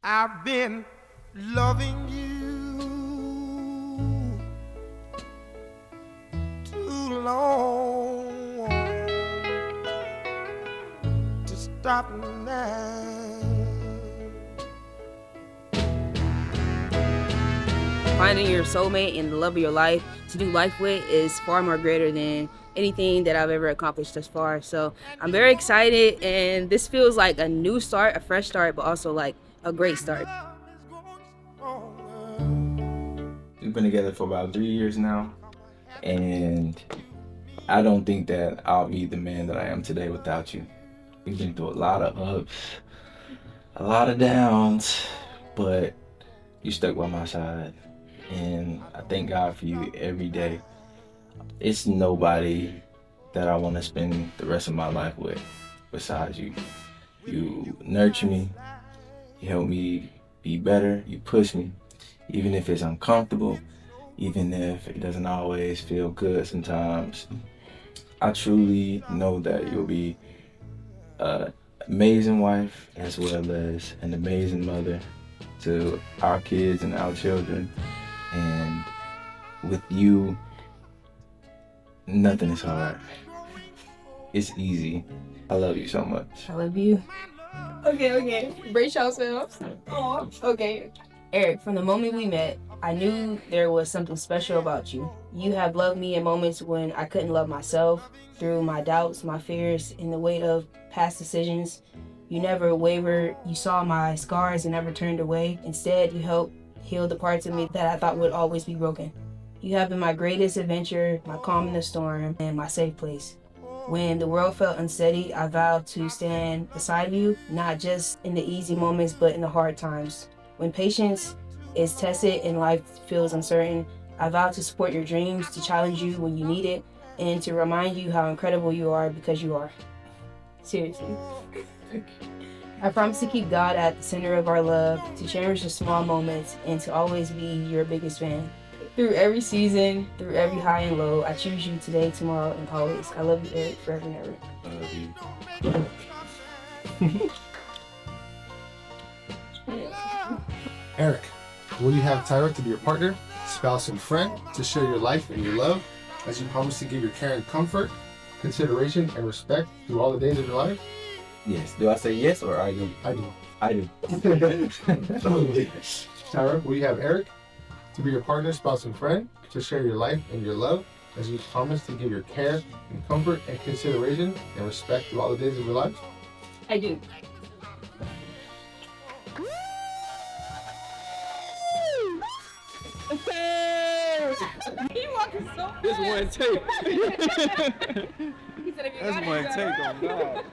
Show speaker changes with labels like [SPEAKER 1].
[SPEAKER 1] I've been loving you too long to stop now.
[SPEAKER 2] Finding your soulmate and the love of your life to do life with is far more greater than anything that I've ever accomplished thus far. So I'm very excited, and this feels like a new start, a fresh start, but also like a great start.
[SPEAKER 3] We've been together for about 3 years now, and I don't think that I'll be the man that I am today without you. We've been through a lot of ups, a lot of downs, but you stuck by my side, and I thank God for you every day. It's nobody that I want to spend the rest of my life with besides you. You nurture me, you help me be better, you push me, even if it's uncomfortable, even if it doesn't always feel good sometimes. I truly know that you'll be an amazing wife as well as an amazing mother to our kids and our children. And with you, nothing is hard. It's easy. I love you so much.
[SPEAKER 2] I love you.
[SPEAKER 4] Okay. Brace yourselves. Oh, okay.
[SPEAKER 2] Eric, from the moment we met, I knew there was something special about you. You have loved me in moments when I couldn't love myself, through my doubts, my fears, and the weight of past decisions. You never wavered. You saw my scars and never turned away. Instead, you helped heal the parts of me that I thought would always be broken. You have been my greatest adventure, my calm in the storm, and my safe place. When the world felt unsteady, I vowed to stand beside you, not just in the easy moments, but in the hard times. When patience is tested and life feels uncertain, I vow to support your dreams, to challenge you when you need it, and to remind you how incredible you are because you are. Seriously. I promise to keep God at the center of our love, to cherish the small moments, and to always be your biggest fan. Through every season, through every high and low, I choose you today, tomorrow, and always. I love you, Eric, forever and ever.
[SPEAKER 3] I love you.
[SPEAKER 5] Eric, will you have Tyra to be your partner, spouse, and friend, to share your life and your love, as you promise to give your care and comfort, consideration, and respect through all the days of your life?
[SPEAKER 3] Yes. Do I say yes or I do?
[SPEAKER 5] I do.
[SPEAKER 3] I do.
[SPEAKER 5] Tyra, will you have Eric to be your partner, spouse, and friend, to share your life and your love, as you promise to give your care and comfort and consideration and respect through all the days of your life?
[SPEAKER 2] I do.
[SPEAKER 4] He walking so fast.
[SPEAKER 6] This one take.
[SPEAKER 4] He said if you
[SPEAKER 6] That's
[SPEAKER 4] got it,
[SPEAKER 6] one
[SPEAKER 4] you got
[SPEAKER 6] take
[SPEAKER 4] it.
[SPEAKER 6] on God.